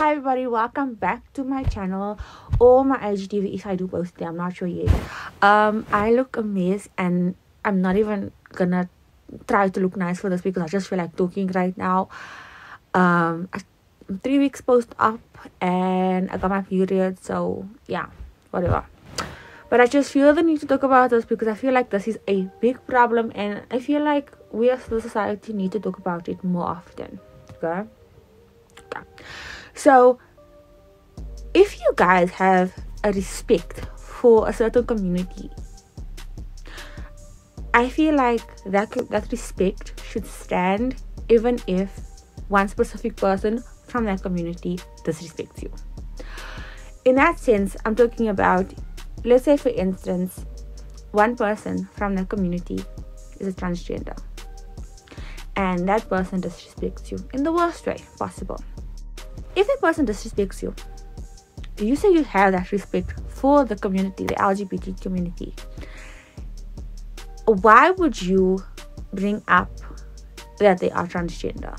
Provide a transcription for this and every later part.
Hi everybody, welcome back to my channel or my IGTV if I do post it. I'm not sure yet. I look a mess and I'm not even gonna try to look nice for this because I just feel like talking right now. I'm 3 weeks post up and I got my period, so yeah, whatever. But I just feel the need to talk about this because I feel like this is a big problem and I feel like we as a society need to talk about it more often. Okay. So if you guys have a respect for a certain community, I feel like that respect should stand even if one specific person from that community disrespects you. In that sense, I'm talking about, let's say for instance, one person from that community is a transgender and that person disrespects you in the worst way possible. If a person disrespects you, you say you have that respect for the community, the LGBT community. Why would you bring up that they are transgender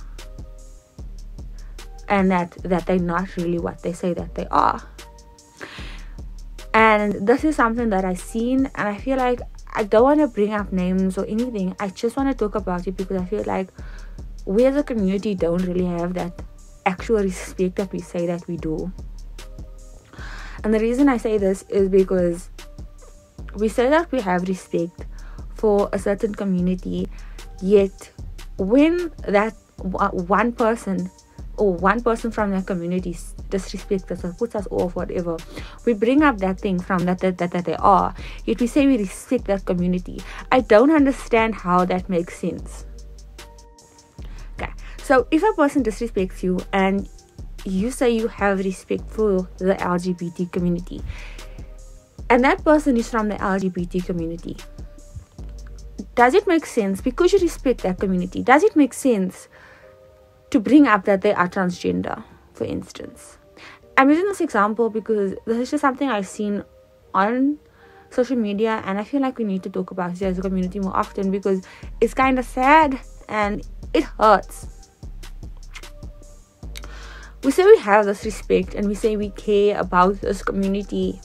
and that they're not really what they say that they are? And this is something that I've seen, and I feel like I don't want to bring up names or anything. I just want to talk about it because I feel like we as a community don't really have that actual respect that we say that we do. And the reason I say this is because we say that we have respect for a certain community, yet when that one person or one person from that community disrespects us or puts us off, whatever, we bring up that thing from that they are, yet we say we respect that community. I don't understand how that makes sense. Okay, so if a person disrespects you and you say you have respect for the LGBT community and that person is from the LGBT community, does it make sense, because you respect that community, does it make sense to bring up that they are transgender, for instance? I'm using this example because this is just something I've seen on social media and I feel like we need to talk about it as a community more often because it's kind of sad and it hurts. We say we have this respect and we say we care about this community,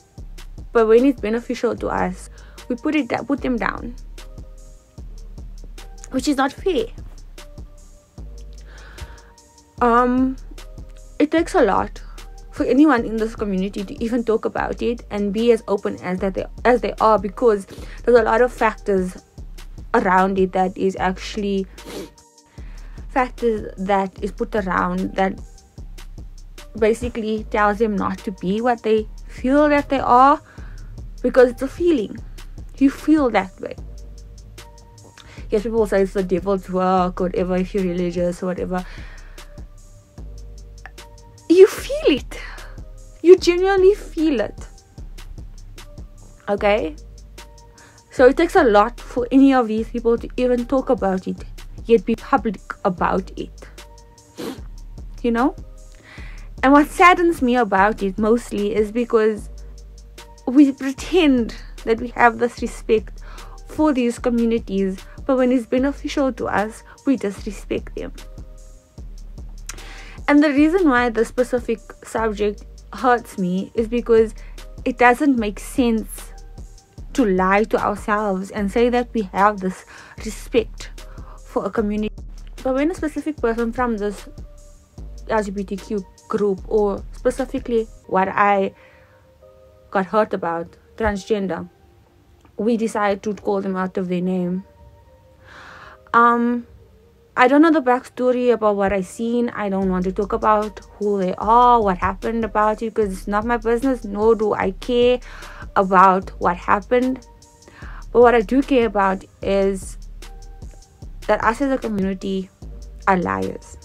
but when it's beneficial to us, we put them down, which is not fair. It takes a lot for anyone in this community to even talk about it and be as open as they are, because there's a lot of factors around it that is actually factors that is put around that basically tells them not to be what they feel that they are, because it's a feeling. You feel that way. Yes, people say it's the devil's work or whatever, if you're religious or whatever. You feel it. You genuinely feel it. Okay? So it takes a lot for any of these people to even talk about it, yet be public about it. You know? And what saddens me about it mostly is because we pretend that we have this respect for these communities, but when it's beneficial to us, we disrespect them. And the reason why this specific subject hurts me is because it doesn't make sense to lie to ourselves and say that we have this respect for a community. But when a specific person from this LGBTQ group, or specifically what I got hurt about, transgender, we decide to call them out of their name. I don't know the backstory about what I've seen. I don't want to talk about who they are, what happened about it, because it's not my business, nor do I care about what happened. But what I do care about is that us as a community are liars.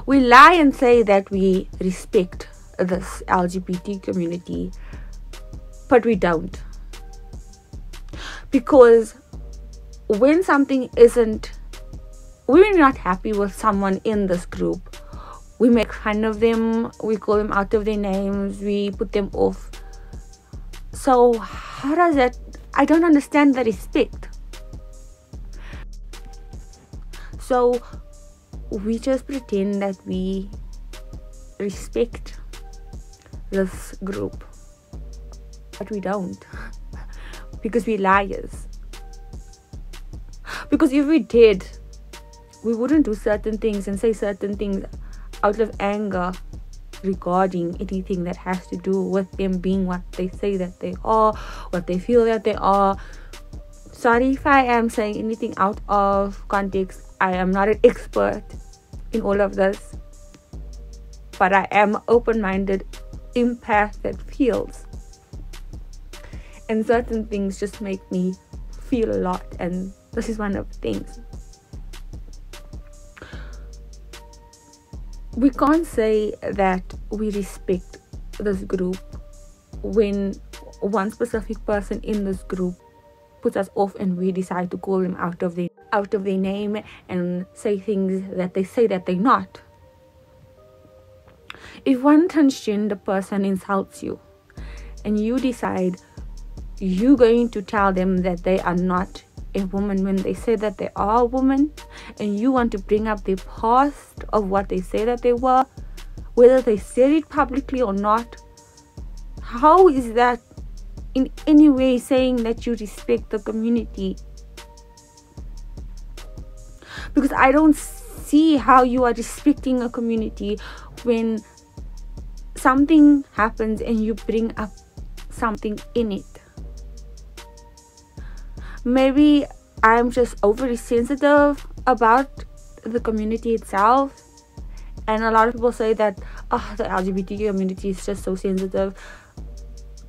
We lie and say that we respect this LGBT community, but we don't. Because when something we're not happy with someone in this group, we make fun of them, we call them out of their names, we put them off. So how does that, I don't understand the respect. So we just pretend that we respect this group, but we don't, because we're liars. Because if we did, we wouldn't do certain things and say certain things out of anger regarding anything that has to do with them being what they say that they are, what they feel that they are. Sorry if I am saying anything out of context. I am not an expert in all of this, but I am an open-minded empath that feels, and certain things just make me feel a lot, and this is one of the things. We can't say that we respect this group when one specific person in this group puts us off and we decide to call them out of their name and say things that they say that they're not. If one transgender person insults you and you decide you're going to tell them that they are not a woman when they say that they are a woman, and you want to bring up their past of what they say that they were, whether they said it publicly or not, how is that in any way saying that you respect the community? Because I don't see how you are respecting a community when something happens and you bring up something in it. Maybe I'm just overly sensitive about the community itself, and a lot of people say that the LGBTQ community is just so sensitive,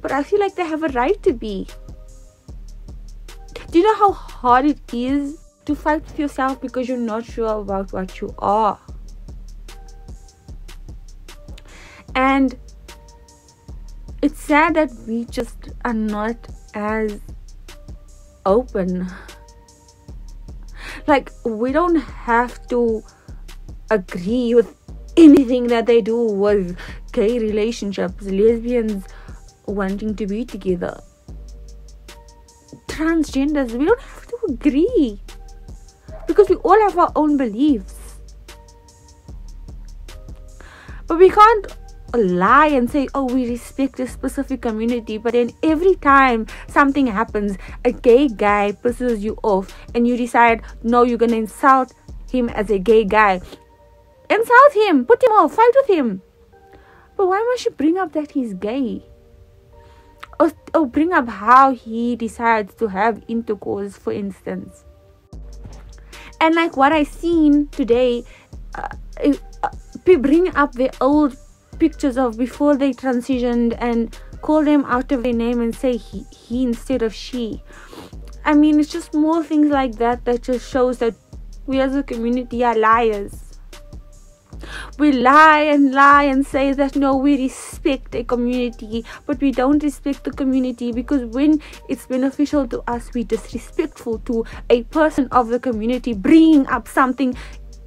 but I feel like they have a right to be. Do you know how hard it is to fight with yourself because you're not sure about what you are? And it's sad that we just are not as open. Like, we don't have to agree with anything that they do with gay relationships, lesbians wanting to be together, transgenders. We don't have to agree because we all have our own beliefs. But we can't lie and say, oh, we respect a specific community, but then every time something happens, a gay guy pisses you off and you decide, no, you're gonna insult him as a gay guy. Insult him, put him off, fight with him. But why must you bring up that he's gay? Or bring up how he decides to have intercourse, for instance. And like what I seen today, bring up their old pictures of before they transitioned and call them out of their name and say he instead of she. I mean, it's just more things like that that just shows that we as a community are liars. We lie and say that no, we respect a community, but we don't respect the community because when it's beneficial to us, we're disrespectful to a person of the community bringing up something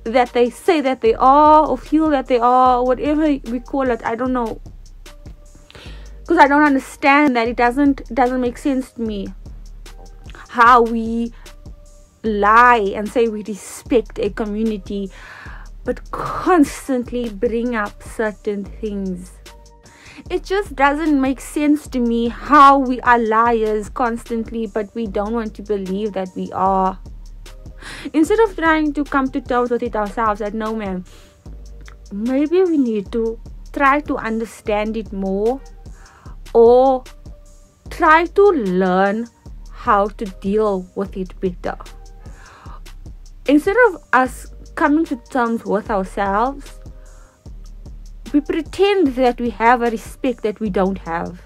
that they say that they are or feel that they are, whatever we call it. I don't know, because I don't understand that. It doesn't make sense to me how we lie and say we respect a community but constantly bring up certain things. It just doesn't make sense to me how we are liars constantly, but we don't want to believe that we are. Instead of trying to come to terms with it ourselves, that no, man, maybe we need to try to understand it more, or try to learn how to deal with it better. Instead of us coming to terms with ourselves, we pretend that we have a respect that we don't have.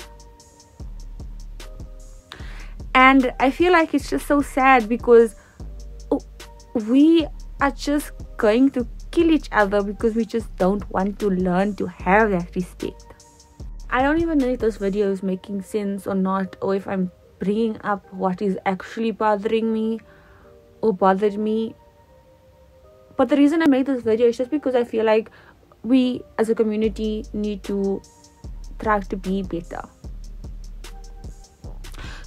And I feel like it's just so sad because we are just going to kill each other because we just don't want to learn to have that respect. I don't even know if this video is making sense or not, or if I'm bringing up what is actually bothering me or bothered me. But the reason I made this video is just because I feel like we as a community need to try to be better.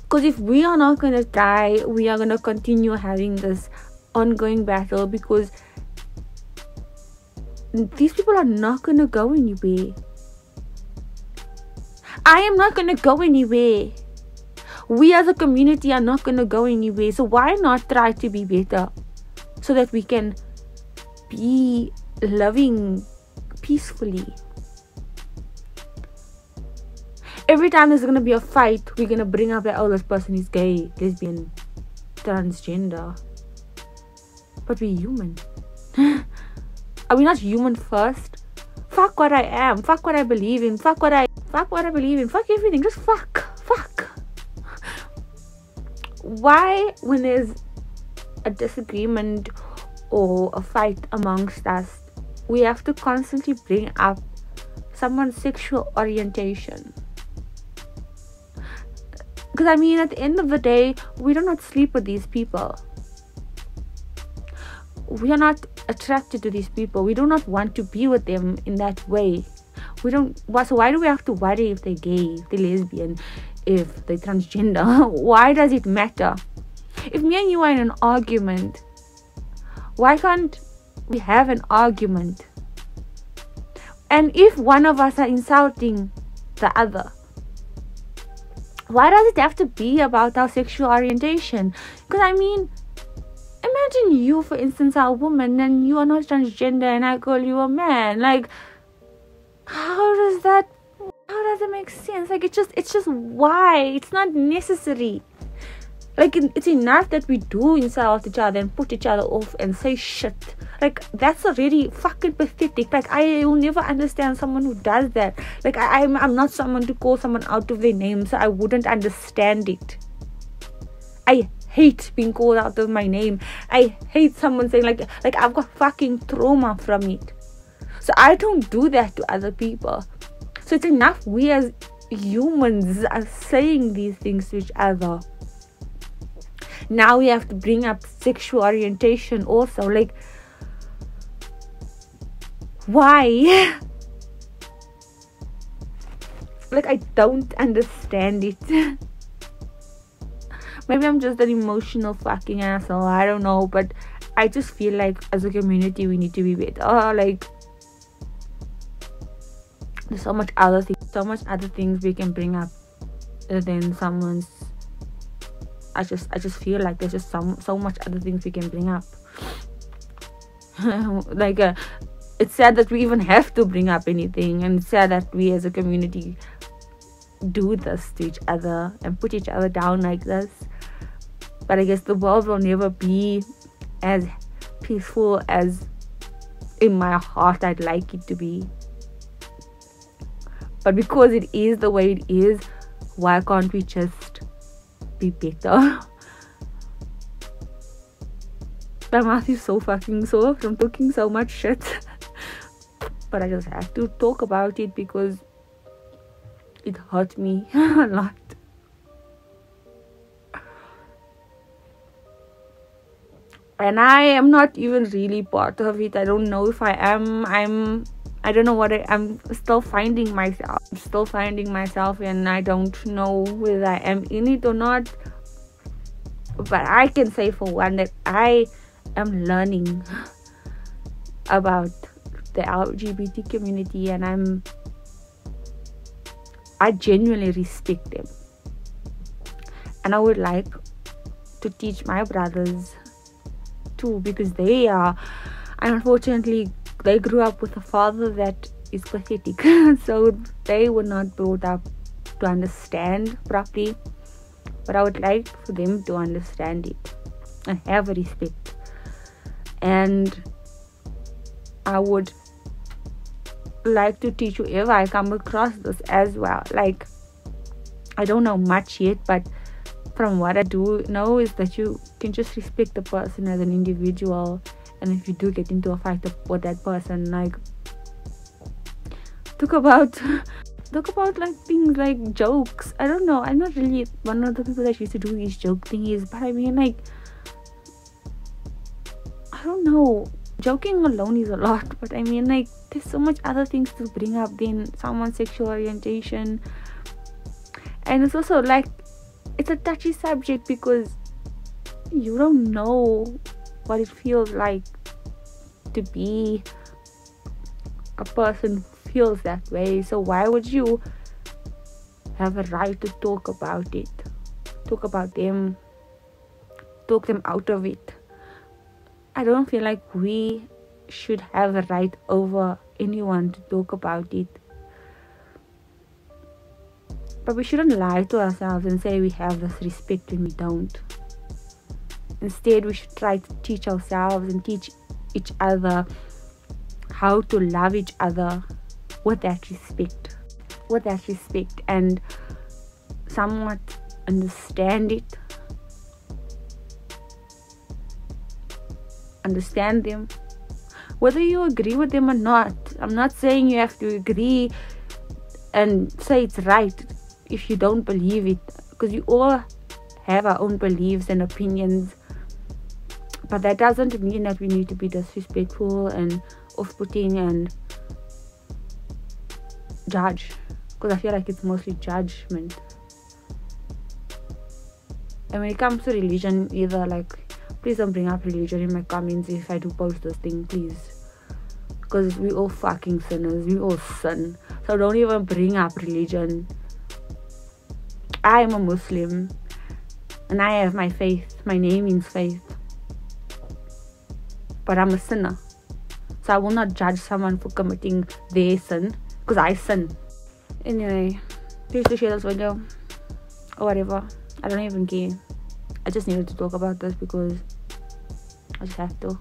Because if we are not going to try, we are going to continue having this ongoing battle, because these people are not gonna go anywhere. I am not gonna go anywhere. We as a community are not gonna go anywhere. So why not try to be better so that we can be loving peacefully? Every time there's gonna be a fight, we're gonna bring up that, oh, this person is gay, lesbian, transgender. But we're human. Are we not human first? Fuck what I am. Fuck what I believe in. Fuck what I believe in. Fuck everything. Just fuck. Why, when there's a disagreement or a fight amongst us, we have to constantly bring up someone's sexual orientation? Because I mean, at the end of the day, we do not sleep with these people. We are not attracted to these people. We do not want to be with them in that way. So why do we have to worry if they're gay, if they're lesbian, if they're transgender? Why does it matter? If me and you are in an argument, why can't we have an argument? And if one of us are insulting the other, why does it have to be about our sexual orientation? Because I mean, imagine you, for instance, are a woman and you are not transgender and I call you a man. Like, how does that make sense? Like, it's just why? It's not necessary. Like, it's enough that we do insult each other and put each other off and say shit. Like, that's already fucking pathetic. Like, I will never understand someone who does that. Like, I'm not someone to call someone out of their name, so I wouldn't understand it. I hate being called out of my name. I hate someone saying like I've got fucking trauma from it. So I don't do that to other people. So it's enough we as humans are saying these things to each other. Now we have to bring up sexual orientation also. Like, why? Like, I don't understand it. Maybe I'm just an emotional fucking asshole, I don't know, but I just feel like as a community we need to be better. Like, there's so much other things we can bring up than someone's. I just feel like there's just so much other things we can bring up. Like, it's sad that we even have to bring up anything, and it's sad that we as a community do this to each other and put each other down like this. But I guess the world will never be as peaceful as in my heart I'd like it to be. But because it is the way it is, why can't we just be better? My mouth is so fucking sore from talking so much shit. But I just have to talk about it because it hurt me a lot. And I am not even really part of it. I don't know if I am. I don't know what I'm still finding myself. I'm still finding myself, and I don't know whether I am in it or not. But I can say for one that I am learning about the LGBT community, and I genuinely respect them. And I would like to teach my brothers too, because they are, unfortunately, they grew up with a father that is pathetic. So they were not brought up to understand properly. But I would like for them to understand it and have respect. And I would like to teach whoever I come across this as well. Like, I don't know much yet, but from what I do know is that you can just respect the person as an individual. And if you do get into a fight with that person, like, talk about like things like jokes. I don't know, I'm not really one of the people that used to do these joke thingies, but I mean, like, I don't know, joking alone is a lot, but I mean, like, there's so much other things to bring up than someone's sexual orientation. And it's also like, it's a touchy subject because you don't know what it feels like to be a person feels that way. So why would you have a right to talk about it? Talk about them. Talk them out of it. I don't feel like we should have a right over anyone to talk about it. But we shouldn't lie to ourselves and say we have this respect when we don't. Instead, we should try to teach ourselves and teach each other how to love each other with that respect. And somewhat understand it. Understand them. Whether you agree with them or not. I'm not saying you have to agree and say it's right if you don't believe it. Because you all have our own beliefs and opinions. But that doesn't mean that we need to be disrespectful and off-putting and judge. Because I feel like it's mostly judgment. And when it comes to religion, either like, please don't bring up religion in my comments if I do post this thing, please. Because we all fucking sinners. We all sin. So don't even bring up religion. I am a Muslim. And I have my faith. My name means faith. But I'm a sinner. So I will not judge someone for committing their sin. Because I sin. Anyway, please do share this video. Or whatever. I don't even care. I just needed to talk about this because I just have to.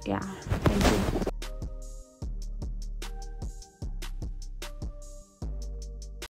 Yeah. Thank you.